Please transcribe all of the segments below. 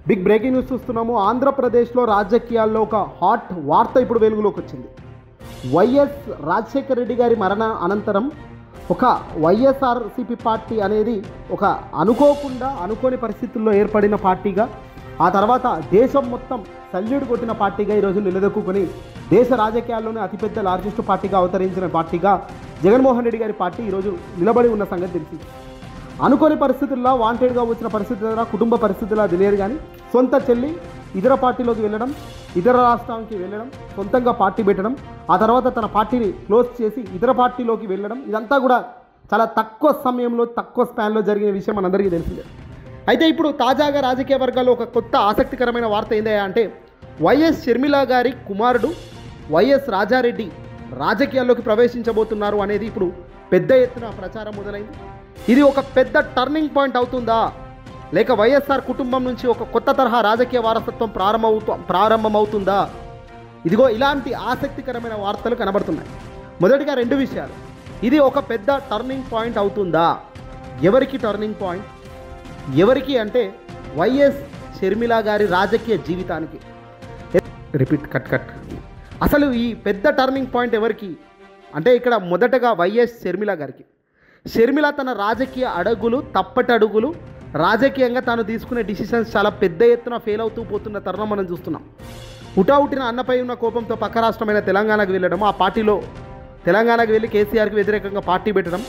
Big breaking news చూస్తున్నాము. ఆంధ్రప్రదేశ్లో రాజకీయాల్లో ఒక హాట్ వార్త ఇప్పుడు వెలుగులోకి వచ్చింది. వైఎస్ రాజశేఖర రెడ్డి గారి మరణ అనంతరం ఒక వైఎస్ఆర్సీపీ పార్టీ అనేది ఒక అనుకోని పరిస్థితుల్లో ఏర్పడిన పార్టీగా, ఆ తర్వాత దేశం మొత్తం సల్యూట్ కొట్టిన పార్టీగా ఈరోజు నిలదొక్కుని దేశ రాజకీయాల్లోనే అతిపెద్ద లార్జెస్ట్ పార్టీగా అవతరించిన పార్టీగా జగన్మోహన్ రెడ్డి గారి పార్టీ ఈరోజు నిలబడి ఉన్న సంగతి తెలిసింది. అనుకోని పరిస్థితుల్లో వాంటెడ్గా వచ్చిన పరిస్థితుల కుటుంబ పరిస్థితుల్లో తెలియదు, కానీ సొంత చెల్లి ఇతర పార్టీలోకి వెళ్ళడం, ఇతర రాష్ట్రానికి వెళ్ళడం, సొంతంగా పార్టీ పెట్టడం, ఆ తర్వాత తన పార్టీని క్లోజ్ చేసి ఇతర పార్టీలోకి వెళ్ళడం, ఇదంతా కూడా చాలా తక్కువ సమయంలో తక్కువ స్పాన్లో జరిగిన విషయం మనందరికీ తెలిసిందే. అయితే ఇప్పుడు తాజాగా రాజకీయ వర్గాల్లో ఒక కొత్త ఆసక్తికరమైన వార్త ఏందయ్యా అంటే, వైఎస్ షర్మిల గారి కుమారుడు వైఎస్ రాజారెడ్డి రాజకీయాల్లోకి ప్రవేశించబోతున్నారు అనేది ఇప్పుడు పెద్ద ఎత్తున ప్రచారం మొదలైంది. ఇది ఒక పెద్ద టర్నింగ్ పాయింట్ అవుతుందా, లేక వైఎస్ఆర్ కుటుంబం నుంచి ఒక కొత్త తరహా రాజకీయ వారసత్వం ప్రారంభమవుతుందా? ఇదిగో ఇలాంటి ఆసక్తికరమైన వార్తలు కనబడుతున్నాయి. మొదటిగా రెండు విషయాలు. ఇది ఒక పెద్ద టర్నింగ్ పాయింట్ అవుతుందా? ఎవరికి టర్నింగ్ పాయింట్? ఎవరికి అంటే వైఎస్ షర్మిల గారి రాజకీయ జీవితానికి. Repeat cut. అసలు ఈ పెద్ద టర్నింగ్ పాయింట్ ఎవరికి అంటే, ఇక్కడ మొదటగా వైఎస్ షర్మిల గారికి. షర్మిల తన రాజకీయ తప్పటి అడుగులు రాజకీయంగా తాను తీసుకునే డిసిషన్స్ చాలా పెద్ద ఎత్తున ఫెయిల్ అవుతూ పోతున్న తరుణం మనం చూస్తున్నాం. హుటాహుటిన అన్నపై ఉన్న కోపంతో పక్క రాష్ట్రమైన తెలంగాణకు వెళ్ళడం, ఆ పార్టీలో తెలంగాణకు వెళ్ళి కేసీఆర్కి వ్యతిరేకంగా పార్టీ పెట్టడం,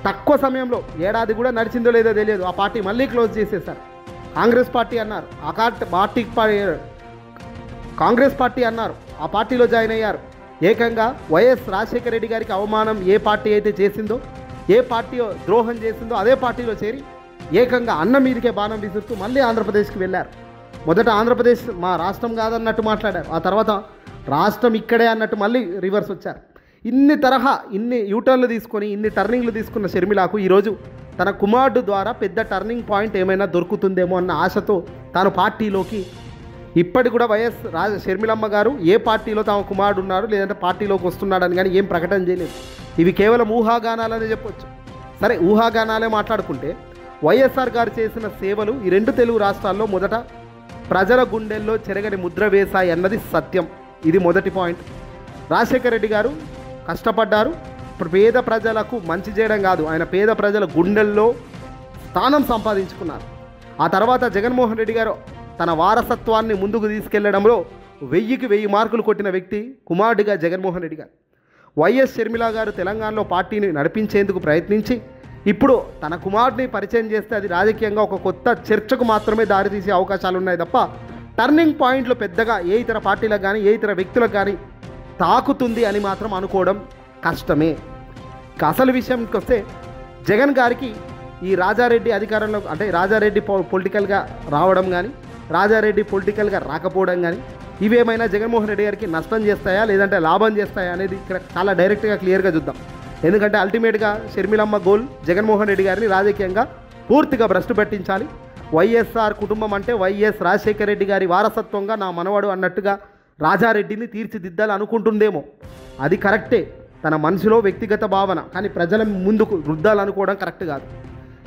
తక్కువ సమయంలో ఏడాది కూడా నడిచిందో లేదో తెలియదు, ఆ పార్టీ మళ్ళీ క్లోజ్ చేసేశారు. కాంగ్రెస్ పార్టీ అన్నారు, కాంగ్రెస్ పార్టీ అన్నారు, ఆ పార్టీలో జాయిన్ అయ్యారు. ఏకంగా వైఎస్ రాజశేఖర రెడ్డి గారికి అవమానం ఏ పార్టీ అయితే చేసిందో, ఏ పార్టీ ద్రోహం చేసిందో అదే పార్టీలో చేరి ఏకంగా అన్న మీదకే బాణం విసురుతూ మళ్ళీ ఆంధ్రప్రదేశ్కి వెళ్ళారు. మొదట ఆంధ్రప్రదేశ్ మా రాష్ట్రం కాదన్నట్టు మాట్లాడారు, ఆ తర్వాత రాష్ట్రం ఇక్కడే అన్నట్టు మళ్ళీ రివర్స్ వచ్చారు. ఇన్ని యూటర్న్లు తీసుకొని ఇన్ని టర్నింగ్లు తీసుకున్న షర్మిలకు ఈరోజు తన కుమారుడు ద్వారా పెద్ద టర్నింగ్ పాయింట్ ఏమైనా దొరుకుతుందేమో అన్న ఆశతో తాను పార్టీలోకి, ఇప్పటికి కూడా వైఎస్ షర్మిలమ్మ గారు ఏ పార్టీలో తమ కుమారుడు ఉన్నారు లేదంటే పార్టీలోకి వస్తున్నాడని కానీ ఏం ప్రకటన చేయలేదు. ఇవి కేవలం ఊహాగానాలనే చెప్పొచ్చు. సరే, ఊహాగానాలే మాట్లాడుకుంటే వైఎస్ఆర్ గారు చేసిన సేవలు ఈ రెండు తెలుగు రాష్ట్రాల్లో మొదట ప్రజల గుండెల్లో చెరగని ముద్ర వేశాయి అన్నది సత్యం. ఇది మొదటి పాయింట్. రాజశేఖర రెడ్డి గారు కష్టపడ్డారు. ఇప్పుడు పేద ప్రజలకు మంచి చేయడం కాదు, ఆయన పేద ప్రజల గుండెల్లో స్థానం సంపాదించుకున్నారు. ఆ తర్వాత జగన్మోహన్ రెడ్డి గారు తన వారసత్వాన్ని ముందుకు తీసుకెళ్లడంలో 1000కి 1000 మార్కులు కొట్టిన వ్యక్తి కుమారుడిగా జగన్మోహన్ రెడ్డి గారు. వైఎస్ షర్మిల గారు తెలంగాణలో పార్టీని నడిపించేందుకు ప్రయత్నించి ఇప్పుడు తన కుమారుడిని పరిచయం చేస్తే అది రాజకీయంగా ఒక కొత్త చర్చకు మాత్రమే దారితీసే అవకాశాలు ఉన్నాయి తప్ప టర్నింగ్ పాయింట్లు పెద్దగా ఏ ఇతర పార్టీలకు కానీ ఏ ఇతర వ్యక్తులకు కానీ తాకుతుంది అని మాత్రం అనుకోవడం కష్టమే. అసలు విషయంకి వస్తే జగన్ గారికి ఈ రాజారెడ్డి అధికారంలో అంటే రాజారెడ్డి పొలిటికల్గా రావడం కానీ రాజారెడ్డి పొలిటికల్గా రాకపోవడం కానీ ఇవేమైనా జగన్మోహన్ రెడ్డి గారికి నష్టం చేస్తాయా లేదంటే లాభం చేస్తాయా అనేది ఇక్కడ చాలా డైరెక్ట్గా క్లియర్గా చూద్దాం. ఎందుకంటే అల్టిమేట్గా షర్మిలమ్మ గోల్ జగన్మోహన్ రెడ్డి గారిని రాజకీయంగా పూర్తిగా భ్రష్టు పెట్టించాలి. వైఎస్ఆర్ కుటుంబం అంటే వైఎస్ రాజశేఖర రెడ్డి గారి వారసత్వంగా నా మనవడు అన్నట్టుగా రాజారెడ్డిని తీర్చిదిద్దాలి అనుకుంటుందేమో. అది కరెక్టే, తన మనసులో వ్యక్తిగత భావన, కానీ ప్రజల ముందుకు రుద్దాలనుకోవడం కరెక్ట్ కాదు.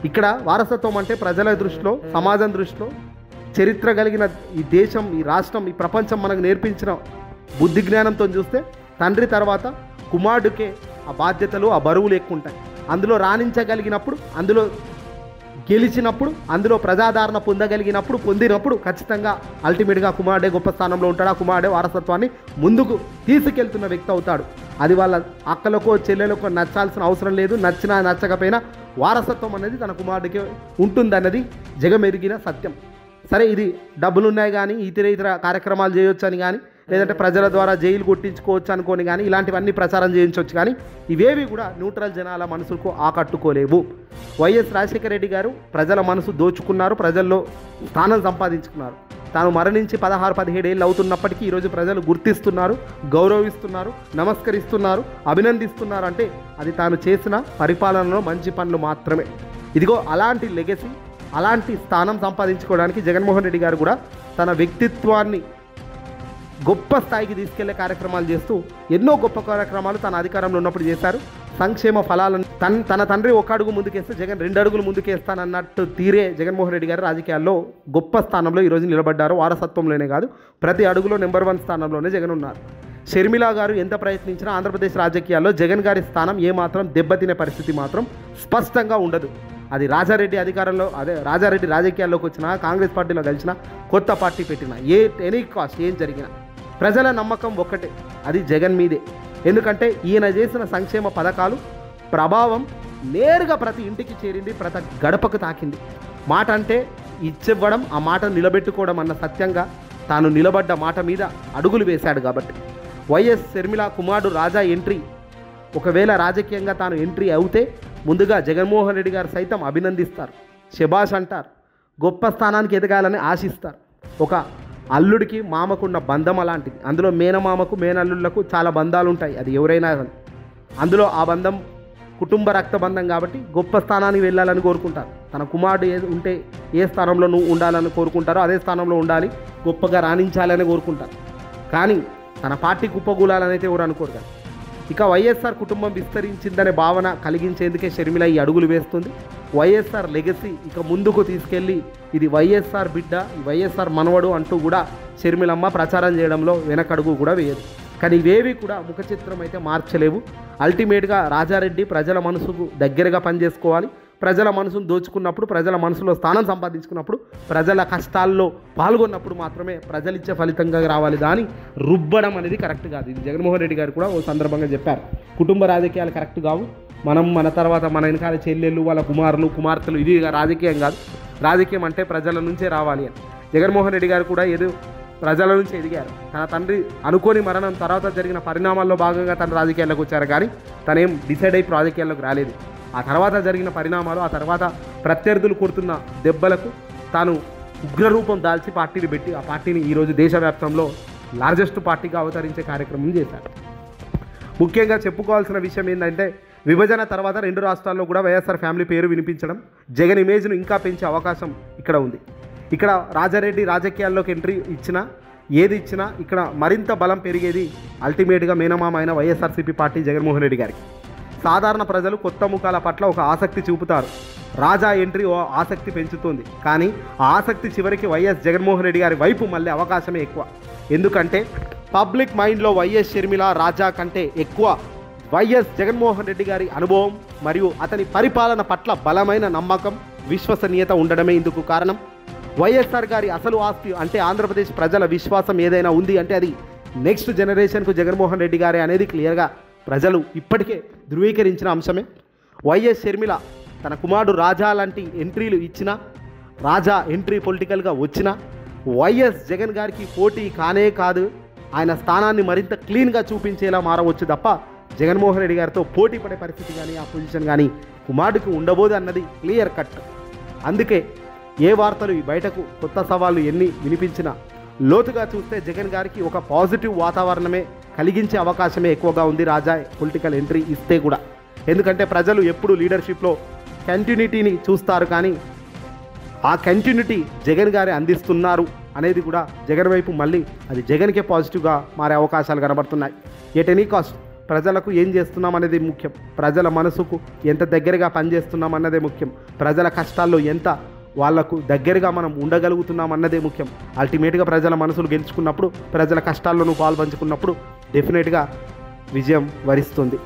ఇక్కడ వారసత్వం అంటే ప్రజల దృష్టిలో, సమాజం దృష్టిలో, చరిత్ర కలిగిన ఈ దేశం, ఈ రాష్ట్రం, ఈ ప్రపంచం మనకు నేర్పించిన బుద్ధి జ్ఞానంతో చూస్తే తండ్రి తర్వాత కుమారుడికే ఆ బాధ్యతలు, ఆ బరువులు ఎక్కువ ఉంటాయి. అందులో రాణించగలిగినప్పుడు, అందులో గెలిచినప్పుడు, అందులో ప్రజాదరణ పొందినప్పుడు ఖచ్చితంగా అల్టిమేట్గా కుమారుడే గొప్ప స్థానంలో ఉంటాడు. ఆ కుమారుడే వారసత్వాన్ని ముందుకు తీసుకెళ్తున్న వ్యక్తి అవుతాడు. అది వాళ్ళ అక్కలకో చెల్లెలకో నచ్చాల్సిన అవసరం లేదు. నచ్చినా నచ్చకపోయినా వారసత్వం అనేది తన కుమారుడికి ఉంటుందన్నది జగమెరిగిన సత్యం. సరే, ఇది డబ్బులు ఉన్నాయి కానీ ఇతర కార్యక్రమాలు చేయొచ్చు అని కానీ లేదంటే ప్రజల ద్వారా జైలు కొట్టించుకోవచ్చు అనుకోని కానీ ఇలాంటివన్నీ ప్రచారం చేయించవచ్చు, కానీ ఇవేవి కూడా న్యూట్రల్ జనాల మనసుకు ఆకట్టుకోలేవు. వైఎస్ రాజశేఖర రెడ్డి గారు ప్రజల మనసు దోచుకున్నారు, ప్రజల్లో స్థానం సంపాదించుకున్నారు. తాను మరణించి 16-17 ఏళ్ళు అవుతున్నప్పటికీ ఈరోజు ప్రజలు గుర్తిస్తున్నారు, గౌరవిస్తున్నారు, నమస్కరిస్తున్నారు, అభినందిస్తున్నారు. అంటే అది తాను చేసిన పరిపాలనలో మంచి పనులు మాత్రమే. ఇదిగో అలాంటి లెగసీ, అలాంటి స్థానం సంపాదించుకోవడానికి జగన్మోహన్ రెడ్డి గారు కూడా తన వ్యక్తిత్వాన్ని గొప్ప స్థాయికి తీసుకెళ్లే కార్యక్రమాలు చేస్తూ ఎన్నో గొప్ప కార్యక్రమాలు తన అధికారంలో ఉన్నప్పుడు చేశారు. సంక్షేమ ఫలాలను తన తండ్రి ఒక అడుగు ముందుకేస్తే జగన్ 2 అడుగులు ముందుకేస్తానన్నట్టు తీరే జగన్మోహన్ రెడ్డి గారు రాజకీయాల్లో గొప్ప స్థానంలో ఈరోజు నిలబడ్డారు. వారసత్వంలోనే కాదు, ప్రతి అడుగులో నెంబర్ 1 స్థానంలోనే జగన్ ఉన్నారు. షర్మిల గారు ఎంత ప్రయత్నించినా ఆంధ్రప్రదేశ్ రాజకీయాల్లో జగన్ గారి స్థానం ఏమాత్రం దెబ్బతినే పరిస్థితి మాత్రం స్పష్టంగా ఉండదు. అది రాజారెడ్డి రాజకీయాల్లోకి వచ్చినా, కాంగ్రెస్ పార్టీలో కలిసినా, కొత్త పార్టీ పెట్టినా, ఎనీ కాస్ట్ ఏం జరిగినా ప్రజల నమ్మకం ఒక్కటే, అది జగన్ మీదే. ఎందుకంటే ఈయన చేసిన సంక్షేమ పథకాలు ప్రభావం నేరుగా ప్రతి ఇంటికి చేరింది, ప్రతి గడపకు తాకింది. మాట అంటే ఇచ్చివ్వడం, ఆ మాట నిలబెట్టుకోవడం అన్న సత్యంగా తాను నిలబడ్డ మాట మీద అడుగులు వేశాడు. కాబట్టి వైఎస్ షర్మిల కుమారుడు రాజా ఎంట్రీ, ఒకవేళ రాజకీయంగా తాను ఎంట్రీ అవుతే ముందుగా జగన్మోహన్ రెడ్డి గారు సైతం అభినందిస్తారు, శభాష్ అంటారు, గొప్ప స్థానానికి ఎదగాలని ఆశిస్తారు. ఒక అల్లుడికి మామకున్న బంధం అలాంటిది. అందులో మేనమామకు మేనల్లుళ్లకు చాలా బంధాలు ఉంటాయి, అది ఎవరైనా. అందులో ఆ బంధం కుటుంబ రక్త బంధం కాబట్టి గొప్ప స్థానానికి వెళ్ళాలని కోరుకుంటారు. తన కుమారుడు ఉంటే ఏ స్థానంలో నువ్వు ఉండాలని కోరుకుంటారో అదే స్థానంలో ఉండాలి, గొప్పగా రాణించాలని కోరుకుంటారు. కానీ తన పార్టీ కుప్పగూలాలని అయితే ఎవరు అనుకోరు కదా. ఇక వైఎస్ఆర్ కుటుంబం విస్తరించిందనే భావన కలిగించేందుకే షర్మిల ఈ అడుగులు వేస్తుంది. వైఎస్ఆర్ లెగసీ ఇక ముందుకు తీసుకెళ్ళి ఇది వైఎస్ఆర్ బిడ్డ, వైఎస్ఆర్ మనవడు అంటూ కూడా షర్మిలమ్మ ప్రచారం చేయడంలో వెనకడుగు కూడా వేయదు. కానీ ఇవేవి కూడా ముఖ చిత్రం అయితే మార్చలేవు. అల్టిమేట్గా రాజారెడ్డి ప్రజల మనసుకు దగ్గరగా పనిచేసుకోవాలి. ప్రజల మనసును దోచుకున్నప్పుడు, ప్రజల మనసులో స్థానం సంపాదించుకున్నప్పుడు, ప్రజల కష్టాల్లో పాల్గొన్నప్పుడు మాత్రమే ప్రజలిచ్చే ఫలితంగా రావాలి. దాని రుబ్బడం అనేది కరెక్ట్ కాదు. ఇది జగన్మోహన్ రెడ్డి గారు కూడా ఓ సందర్భంగా చెప్పారు. కుటుంబ రాజకీయాలు కరెక్ట్ కావు, మన తర్వాత మన వెనకాల చెల్లెళ్ళు, వాళ్ళ కుమార్తెలు, ఇది రాజకీయం కాదు. రాజకీయం అంటే ప్రజల నుంచే రావాలి అని జగన్మోహన్ రెడ్డి గారు కూడా ప్రజల నుంచి ఎదిగారు. తన తండ్రి అనుకోని మరణం తర్వాత జరిగిన పరిణామాల్లో భాగంగా తన రాజకీయాల్లోకి వచ్చారు. కానీ తనేం డిసైడ్ అయ్యి రాజకీయాల్లోకి రాలేదు. ఆ తర్వాత జరిగిన పరిణామాలు, ఆ తర్వాత ప్రత్యర్థులు కొడుతున్న దెబ్బలకు తాను ఉగ్రరూపం దాల్చి పార్టీని పెట్టి ఆ పార్టీని ఈరోజు దేశవ్యాప్తంలో లార్జెస్ట్ పార్టీగా అవతరించే కార్యక్రమం చేశారు. ముఖ్యంగా చెప్పుకోవాల్సిన విషయం ఏంటంటే, విభజన తర్వాత 2 రాష్ట్రాల్లో కూడా వైఎస్ఆర్ ఫ్యామిలీ పేరు వినిపించడం జగన్ ఇమేజ్ను ఇంకా పెంచే అవకాశం ఇక్కడ ఉంది. ఇక్కడ రాజారెడ్డి రాజకీయాల్లోకి ఎంట్రీ ఇచ్చినా, ఏది ఇచ్చినా ఇక్కడ మరింత బలం పెరిగేది అల్టిమేట్గా మేనమామ అయిన వైఎస్ఆర్సీపీ పార్టీ జగన్మోహన్ రెడ్డి గారికి. సాధారణ ప్రజలు కొత్త ముఖాల పట్ల ఒక ఆసక్తి చూపుతారు. రాజా ఎంట్రీ ఓ ఆసక్తి పెంచుతుంది. కానీ ఆ ఆసక్తి చివరికి వైఎస్ జగన్మోహన్ రెడ్డి గారి వైపు మళ్ళీ అవకాశమే ఎక్కువ. ఎందుకంటే పబ్లిక్ మైండ్లో వైఎస్ షర్మిల రాజా కంటే ఎక్కువ వైఎస్ జగన్మోహన్ రెడ్డి గారి అనుభవం మరియు అతని పరిపాలన పట్ల బలమైన నమ్మకం, విశ్వసనీయత ఉండడమే ఇందుకు కారణం. వైఎస్ఆర్ గారి అసలు ఆస్తి అంటే ఆంధ్రప్రదేశ్ ప్రజల విశ్వాసం ఏదైనా ఉంది అంటే అది నెక్స్ట్ జనరేషన్కు జగన్మోహన్ రెడ్డి గారే అనేది క్లియర్గా ప్రజలు ఇప్పటికే ధృవీకరించిన అంశమే. వైఎస్ షర్మిల తన కుమారుడు రాజా లాంటి ఎంట్రీలు ఇచ్చినా, రాజా ఎంట్రీ పొలిటికల్గా వచ్చినా వైఎస్ జగన్ గారికి పోటీ కానే కాదు, ఆయన స్థానాన్ని మరింత క్లీన్గా చూపించేలా మారవచ్చు తప్ప జగన్మోహన్ రెడ్డి గారితో పోటీ పడే పరిస్థితి కానీ ఆ పొజిషన్ కానీ కుమారుడికి ఉండబోదు అన్నది క్లియర్ కట్. అందుకే ఏ వార్తలు బయటకు కొత్త సవాళ్ళు ఎన్ని వినిపించినా లోతుగా చూస్తే జగన్ గారికి ఒక పాజిటివ్ వాతావరణమే కలిగించే అవకాశమే ఎక్కువగా ఉంది రాజా పొలిటికల్ ఎంట్రీ ఇస్తే కూడా. ఎందుకంటే ప్రజలు ఎప్పుడు లీడర్షిప్లో కంటిన్యూటీని చూస్తారు, కానీ ఆ కంటిన్యూటీ జగన్ గారే అందిస్తున్నారు అనేది కూడా జగన్ వైపు మళ్ళీ అది జగన్కే పాజిటివ్గా మారే అవకాశాలు కనబడుతున్నాయి. ఎట్ ఎనీ కాస్ట్ ప్రజలకు ఏం చేస్తున్నాం అనేది ముఖ్యం, ప్రజల మనసుకు ఎంత దగ్గరగా పనిచేస్తున్నాం అన్నదే ముఖ్యం, ప్రజల కష్టాల్లో ఎంత వాళ్లకు దగ్గరగా మనం ఉండగలుగుతున్నాం అన్నదే ముఖ్యం. అల్టిమేట్గా ప్రజల మనసులు గెలుచుకున్నప్పుడు, ప్రజల కష్టాల్లో నువ్వు పాల్పంచుకున్నప్పుడు డెఫినెట్గా విజయం వరిస్తుంది.